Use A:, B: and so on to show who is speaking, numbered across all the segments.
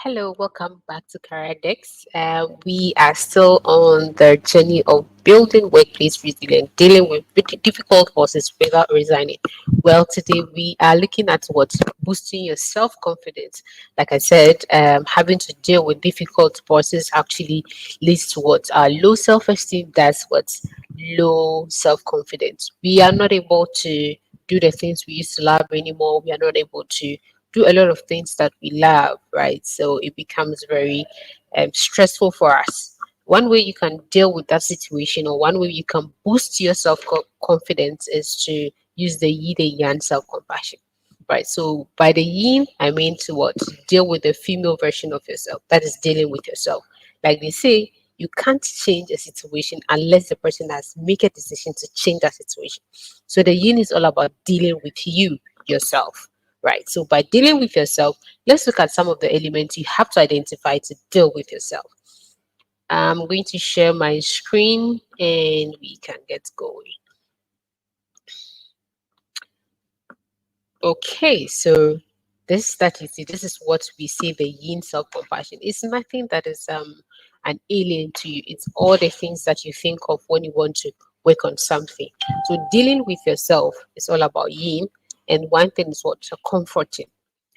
A: Hello, welcome back to Caradex. We are still on the journey of building workplace resilience, dealing with difficult forces without resigning. Well, today we are looking at what boosting your self confidence. Like I said, having to deal with difficult forces actually leads to what low self esteem. That's what low self confidence. We are not able to do the things we used to love anymore. We are not able to do a lot of things that we love, right? So it becomes very stressful for us. One way you can deal with that situation, or one way you can boost your self confidence, is to use the yin and yang self compassion, right? So by the yin, I mean to what? Deal with the female version of yourself. That is dealing with yourself. Like they say, you can't change a situation unless the person has made a decision to change that situation. So the yin is all about dealing with you, yourself, right? So by dealing with yourself, let's look at some of the elements you have to identify to deal with yourself. I'm going to share my screen and we can get going. Okay, so this that you see, this is what we say the yin self-compassion. It's nothing that is an alien to you. It's all the things that you think of when you want to work on something. So dealing with yourself is all about yin, and one thing is what comforting.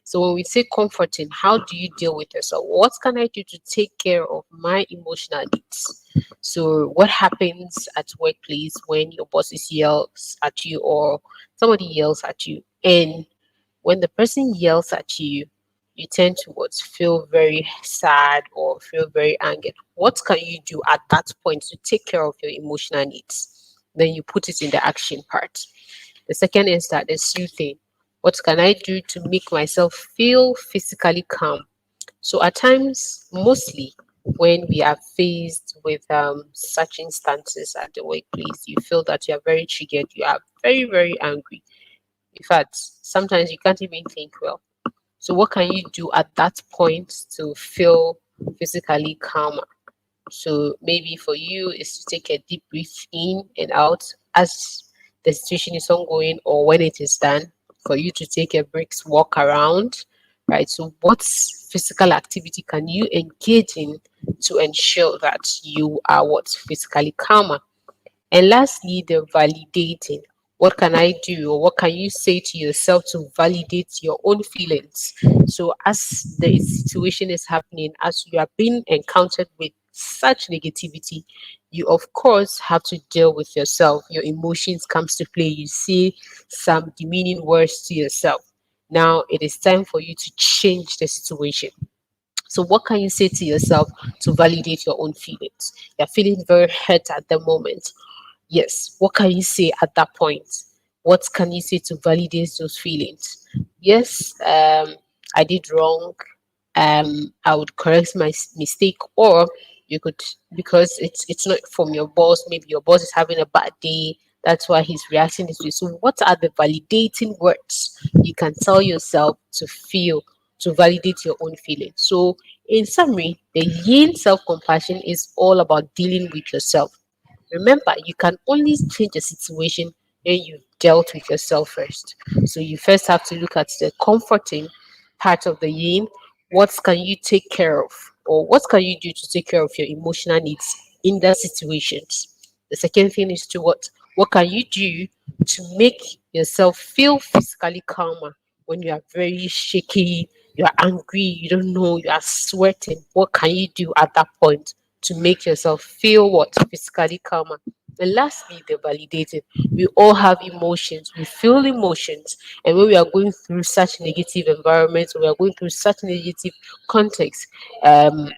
A: So when we say comforting, how do you deal with yourself? What can I do to take care of my emotional needs? So what happens at workplace when your bosses yells at you or somebody yells at you? And when the person yells at you, you tend to what, feel very sad or feel very angered. What can you do at that point to take care of your emotional needs? Then you put it in the action part. The second is that the soothing. What can I do to make myself feel physically calm? So at times, mostly when we are faced with such instances at the workplace, you feel that you are very triggered, you are very, very angry. In fact, sometimes you can't even think well. So what can you do at that point to feel physically calmer? So maybe for you is to take a deep breath in and out as the situation is ongoing, or when it is done, for you to take a break, walk around, right? So what physical activity can you engage in to ensure that you are what, physically calmer? And lastly, the validating. What can I do, or what can you say to yourself to validate your own feelings? So, as the situation is happening, as you are being encountered with such negativity, you of course have to deal with yourself. Your emotions comes to play. You say some demeaning words to yourself. Now it is time for you to change the situation. So, what can you say to yourself to validate your own feelings? You're feeling very hurt at the moment. Yes, what can you say at that point? What can you say to validate those feelings? Yes, I did wrong. I would correct my mistake, or you could, because it's not from your boss. Maybe your boss is having a bad day. That's why he's reacting this way. So, what are the validating words you can tell yourself to feel to validate your own feelings? So, in summary, the yin self compassion is all about dealing with yourself. Remember, you can only change a situation when you've dealt with yourself first. So you first have to look at the comforting part of the yin. What can you take care of? Or what can you do to take care of your emotional needs in that situations? The second thing is to what can you do to make yourself feel physically calmer when you are very shaky, you are angry, you don't know, you are sweating. What can you do at that point to make yourself feel what, physically calmer? And lastly, the validating. We all have emotions, we feel emotions, and when we are going through such negative environments, we are going through such negative context, um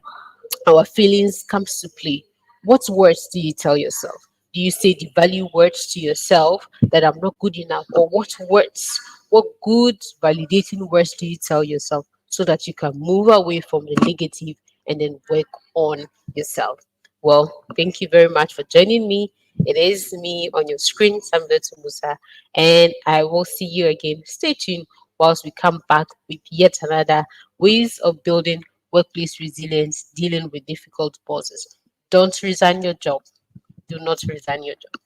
A: our feelings comes to play. What words do you tell yourself? Do you say the value words to yourself that I'm not good enough? Or what words, what good validating words do you tell yourself so that you can move away from the negative and then work on yourself? Well, thank you very much for joining me. It is me on your screen, Samuel Musa, and I will see you again. Stay tuned whilst we come back with yet another ways of building workplace resilience, dealing with difficult bosses. Don't resign your job. Do not resign your job.